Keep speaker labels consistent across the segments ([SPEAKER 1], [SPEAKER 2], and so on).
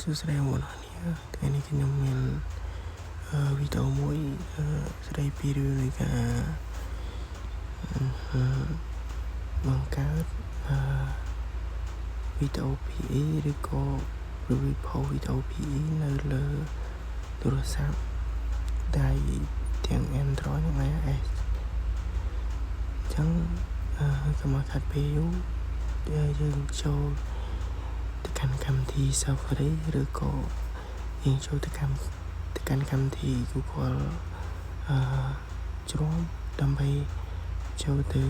[SPEAKER 1] សួស្តីបងប្អូនថ្ងៃនេះខ្ញុំមានវីដេអូមួយស្ដីពីរឿងនៃការបង្កើតវីដេអូ PE ឬក៏ report វីដេអូ PE នៅលើទូរស័ព្ទដៃទាំង Android និង iOS អញ្ចឹងកុំឲ្យខាត់ពេលយូរយើងចូលទៅកាន់កម្មវិធី Safari ឬក៏យើងចូលទៅកាន់កម្មវិធី Google ជ្រាំដើម្បីចូលទៅ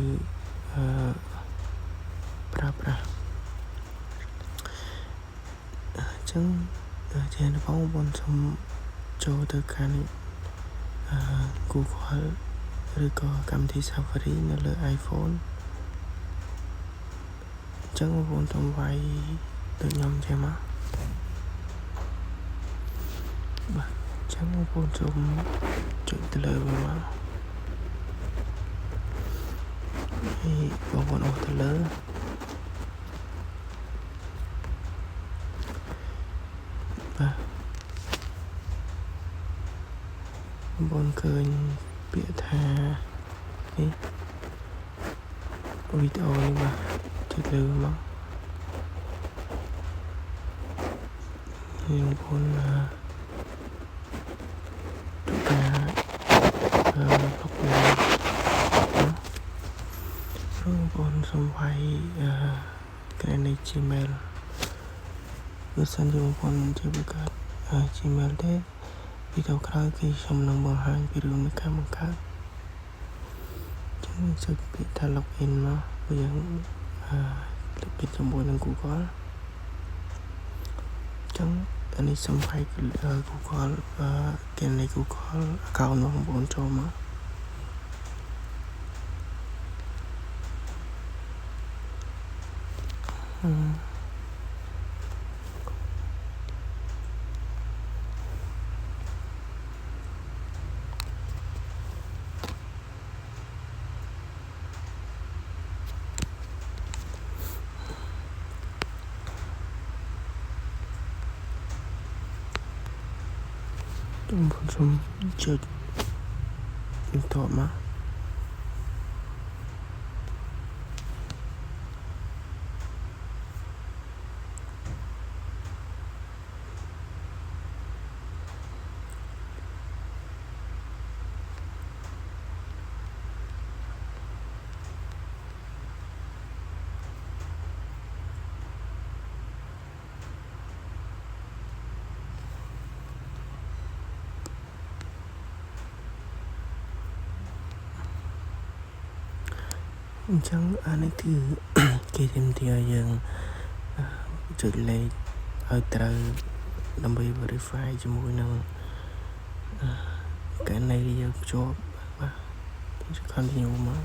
[SPEAKER 1] ប្រើប្រាស់អញ្ចឹងជាដំបូងបងសូមចូលទៅកាន់Google ឬក៏កម្មវិធី Safari នៅលើ iPhone អញ្ចឹងបងសូមវាយដូចខ្ញុំចេះមកបាទអញ្ចឹងបងសូមចុចទៅលើវាមកហើយបងអស់ទៅលើបាទបងឃើញពាក្យថានេះវីដេអូនេះបាទចុចលើមកយើងបងបងសូមវាយក្រែនៃ Gmail បើសិនជាបងប្អូនជាបង្កើត Gmail ទេវីដេអូក្រោយគឺខ្ញុំនឹងបង្ហាញពីរឿងនៃការបង្កើតអញ្ចឹងចុចពាក្យថា login មកបើយើងlogin ជាមួយនឹង Google អញ្ចឹងអានេះសំខាន់ Google គេនៃ Google account របស់បងប្អូនចូលមកបងសូមចុចបន្ទាប់មកអញ្ចឹងអានេះគឺគេទាមទារយើងចុចលេខឲ្យត្រូវដើម្បី verify ជាមួយនឹងករណីយើងភ្ជាប់បាទចុច continue មក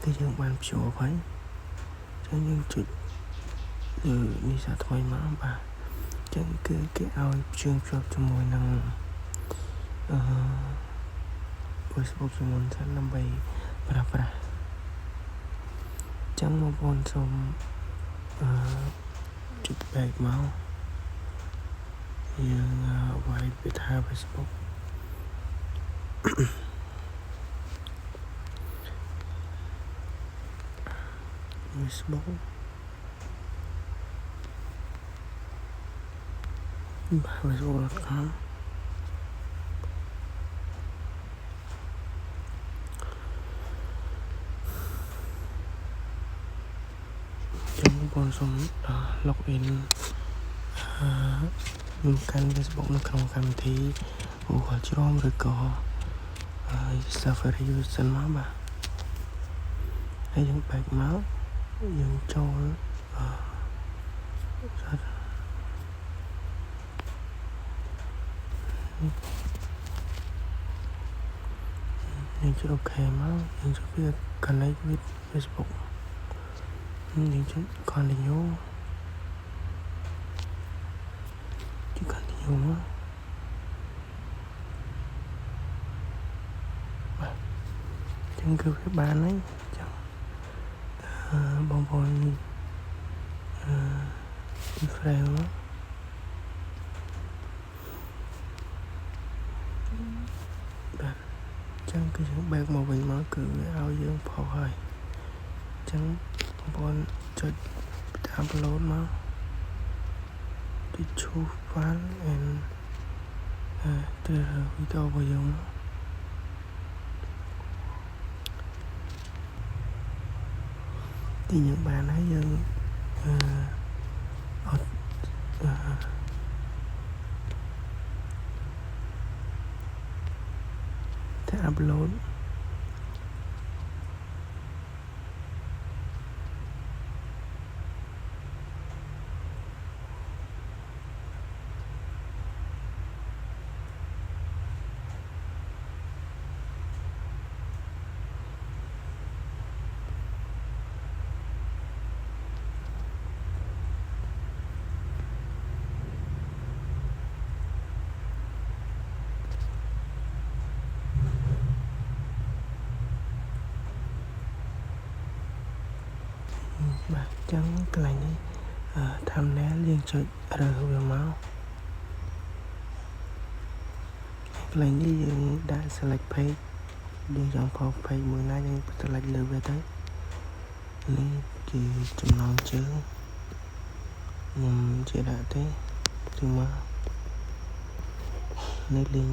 [SPEAKER 1] គឺយើងបានភ្ជាប់ហើយអញ្ចឹងយើងចុចលើនេះសាថ្មីមកបាទអញ្ចឹងគឺគេឲ្យភ្ជាប់ជាមួយនឹងFacebook ជាមុនសិនដើម្បីប្រើប្រាស់ចឹងបងប្អូនសូមចុច back មកយើងវាយពាក្យថា Facebook facebook.com បងសូម login កាន់ Facebook នៅក្នុងកម្មវិធី Google Chrome ឬក៏ Safari សិនមកបាទហើយយើងបែកមកយើងចូលយើងចុច OK មកយើងចុចវា connect with Facebook យើងចុច continue ចុច continue មកបាទអញ្ចឹងគឺវាបានហើយអញ្ចឹង បងប្អូនទីហ្វ្រេមបាទចឹងគឺយើងបែកមកវិញមកគឺវាឲ្យយើងផុសហើយចឹងបងប្អូនចុចអាប់ឡូតមក to choose file and ទៅវីដេអូរបស់យើងមកទីយើងបានហើយយើងអត់ទៅអាប់ឡូតបាទចឹងកន្លែងនេះthumbnail យើងចុចរើសវាមកកន្លែងនេះយើងដាក់ select page យើងចង់ផុស page មួយណាយើង select លើវាទៅនេះគឺចំណងជើងខ្ញុំជាដាក់ទេទៅមកនេះលេង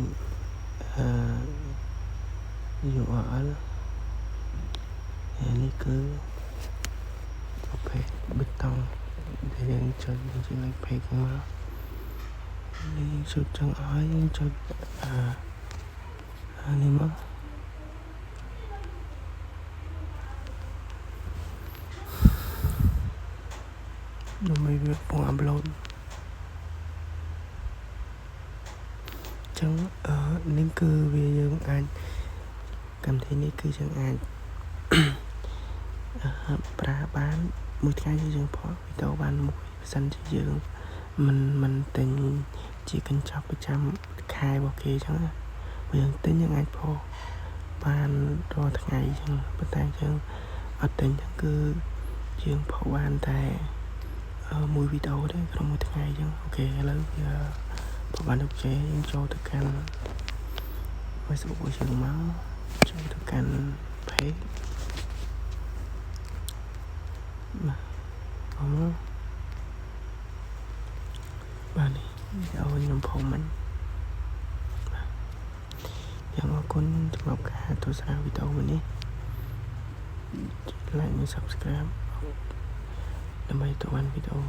[SPEAKER 1] URL នេះគឺប្រភេទប៊ីតុងដែលយើងចុចជា like page មកនេះយើងចុចចង់ឲ្យយើងចុចនេះមកដើម្បីវាពងអាប់ឡូតចឹងនេះគឺវាយើងអាចកម្មវិធីនេះគឺយើងអាចប្រើបានមួយថ្ងៃយើងផុសវីដេអូបានមួយបើសិនជាយើងមិនទិញជាកញ្ចប់ប្រចាំខែរបស់គេចឹងណាបើយើងទិញយើងអាចផុសបានរាល់ថ្ងៃចឹងប៉ុន្តែយើងអត់ទិញចឹងគឺយើងផុសបានតែមួយវីដេអូទេក្នុងមួយថ្ងៃចឹងអូខេឥឡូវវាផុសបានអូខេយើងចូលទៅកាន់ Facebook របស់យើងមកចូលទៅកាន់ page បាទបាទនេះវីដេអូខ្ញុំផុសមិញបាទយ៉ាងអរគុណសម្រាប់ការទស្សនាវីដេអូនេះ like និង subscribe ដើម្បីទទួលបានវីដេអូ